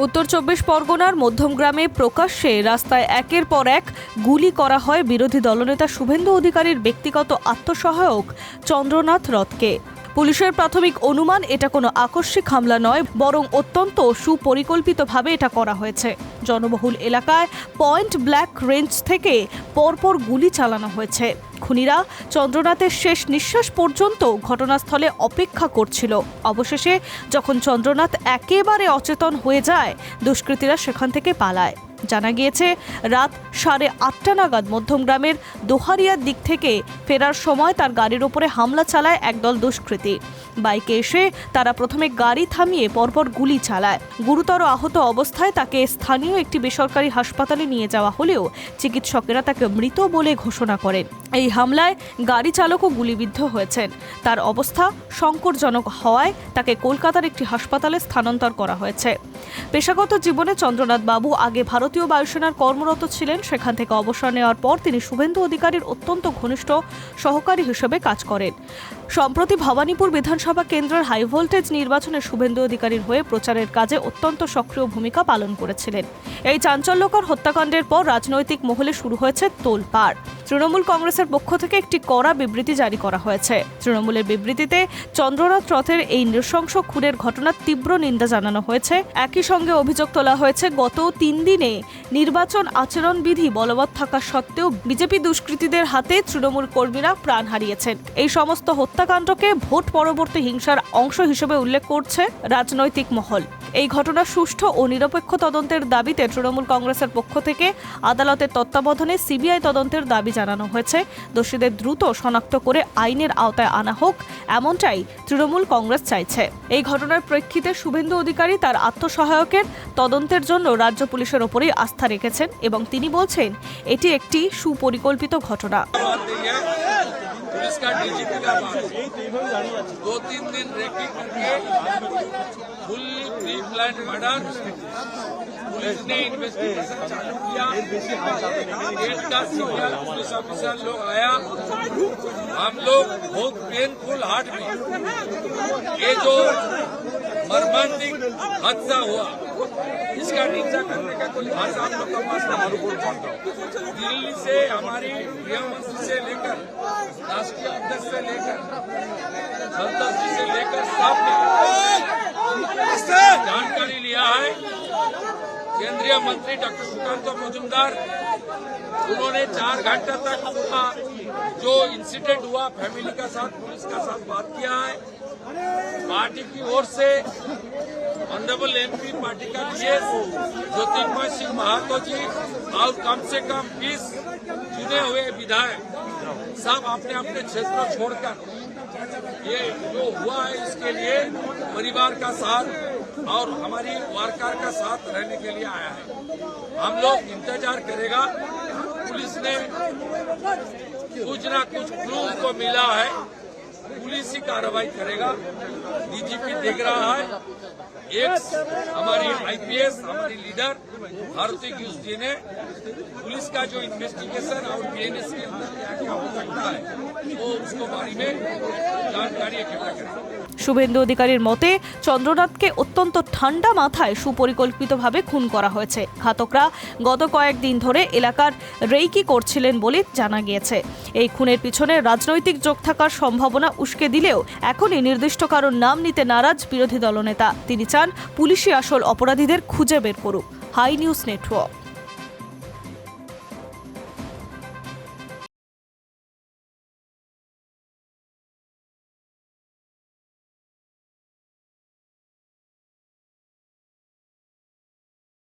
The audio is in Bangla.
উত্তর ২৪ পরগনার মধ্যমগ্রামে প্রকাশ্যে রাস্তায় একের পর এক গুলি করা হয় বিরোধী দলনেতা শুভেন্দু অধিকারীর ব্যক্তিগত আত্মসহায়ক চন্দ্রনাথ রথকে। পুলিশের প্রাথমিক অনুমান এটা কোনো আকস্মিক হামলা নয়, বরং অত্যন্ত সুপরিকল্পিতভাবে এটা করা হয়েছে। জনবহুল এলাকায় পয়েন্ট ব্ল্যাঙ্ক রেঞ্জ থেকে পরপর গুলি চালানো হয়েছে। খুনিরা চন্দ্রনাথের শেষ নিঃশ্বাস পর্যন্ত ঘটনাস্থলে অপেক্ষা করছিল। অবশেষে যখন চন্দ্রনাথ একেবারে অচেতন হয়ে যায়, দুষ্কৃতীরা সেখান থেকে পালায়। জানা গিয়েছে, রাত 8:30 নাগাদ মধ্যমগ্রামের দোহারিয়ার দিক থেকে ফেরার সময় তার গাড়ির ওপরে হামলা চালায় একদল দুষ্কৃতী। বাইকে এসে তারা প্রথমে গাড়ি থামিয়ে পরপর গুলি চালায়। গুরুতর আহত অবস্থায় তাকে স্থানীয় একটি বেসরকারি হাসপাতালে নিয়ে যাওয়া হলেও চিকিৎসকেরা তাকে মৃত বলে ঘোষণা করেন। এই হামলায় গাড়ি চালকও গুলিবিদ্ধ হয়েছেন। তার অবস্থা সংকটজনক হওয়ায় তাকে কলকাতার একটি হাসপাতালে স্থানান্তর করা হয়েছে। পেশাগত জীবনে চন্দ্রনাথ বাবু আগে ভারতীয় বায়ুসেনার কর্মরত ছিলেন। সেখান থেকে অবসর নেওয়ার পর তিনি শুভেন্দু অধিকারীর অত্যন্ত ঘনিষ্ঠ সহকারী হিসেবে কাজ করেন। সম্প্রতি ভবানীপুর বিধানসভা কেন্দ্রের হাই ভোল্টেজ নির্বাচনে শুভেন্দু অধিকারীর হয়ে প্রচারের কাজে অত্যন্ত সক্রিয় ভূমিকা পালন করেছিলেন। এই চাঞ্চল্যকর হত্যাকাণ্ডের পর রাজনৈতিক মহলে শুরু হয়েছে তোলপাড়। তৃণমূল কংগ্রেসের পক্ষ থেকে একটি কড়া বিবৃতি জারি করা হয়েছে। তৃণমূলের বিবৃতিতে চন্দ্রনাথ রথের এই নৃশংস খুনের ঘটনার তীব্র নিন্দা জানানো হয়েছে। একই সঙ্গে অভিযোগ তোলা হয়েছে, গত 3 দিনে নির্বাচন আচরণবিধি বলবৎ থাকা সত্ত্বেও বিজেপি দুষ্কৃতীদের হাতে তৃণমূল কর্মীরা প্রাণ হারিয়েছেন। এই সমস্ত হত্যাকাণ্ডকে ভোট পরবর্তী হিংসার অংশ হিসেবে উল্লেখ করছে রাজনৈতিক মহল। এই ঘটনার সুষ্ঠু ও নিরপেক্ষ তদন্তের দাবিতে তৃণমূল কংগ্রেসের পক্ষ থেকে আদালতের তত্ত্বাবধানে সিবিআই তদন্তের দাবি জানানো হয়েছে। দোষীদের দ্রুত শনাক্ত করে আইনের আওতায় আনা হোক, এমনটাই তৃণমূল কংগ্রেস চাইছে। এই ঘটনার প্রেক্ষিতে শুভেন্দু অধিকারী তার আত্মসহায়কের তদন্তের জন্য রাজ্য পুলিশের ওপরেই আস্থা রেখেছেন এবং তিনি বলছেন এটি একটি সুপরিকল্পিত ঘটনা। पुलिस का डीजीपी का 2-3 दिन रेकी करके fully pre plan murder police ने इन्वेस्टिगेशन चालू किया। गेट का सीनियर पुलिस ऑफिसर लोग आया। हम लोग बहुत पेनफुल हार्ट में ये जो मर्मांतिक हादसा हुआ इसका निंदा करने का कोई भाषा हम लोग का पास नहीं। दिल्ली से हमारी गृह मंत्री से लेकर राष्ट्रीय अध्यक्ष से लेकर संसद जी से लेकर सबने जानकारी लिया है। केंद्रीय मंत्री डॉक्टर सुकांत मजूमदार उन्होंने 4 घंटे तक जो इंसिडेंट हुआ फैमिली का साथ पुलिस का साथ बात किया है। पार्टी की ओर से ऑनरेबल एमपी पार्टी का जीएस ज्योतिर्मय सिंह महातो जी और कम से कम 20 चुने हुए विधायक सब अपने अपने क्षेत्र छोड़कर ये जो हुआ है इसके लिए परिवार का साथ और हमारी वार्कर का साथ रहने के लिए आया है। हम लोग इंतजार करेगा। पुलिस ने कुछ ना कुछ क्लू को मिला है, पुलिस ही कार्रवाई करेगा। डीजीपी देख रहा है। एक हमारी आईपीएस हमारी लीडर भारती गिउस जी ने पुलिस का जो इन्वेस्टिगेशन और बीएनएस के अंदर क्या क्या हो सकता है वो उसको बारे में जानकारी इकट्ठा करेगा। শুভেন্দু অধিকারীর মতে চন্দ্রনাথকে অত্যন্ত ঠান্ডা মাথায় সুপরিকল্পিতভাবে খুন করা হয়েছে। ঘাতকরা গত কয়েকদিন ধরে এলাকার রেইকি করছিলেন বলে জানা গিয়েছে। এই খুনের পিছনে রাজনৈতিক যোগ থাকার সম্ভাবনা উস্কে দিলেও এখনই নির্দিষ্ট কারোর নাম নিতে নারাজ বিরোধী দলনেতা। তিনি চান পুলিশই আসল অপরাধীদের খুঁজে বের করুক। Hi news network.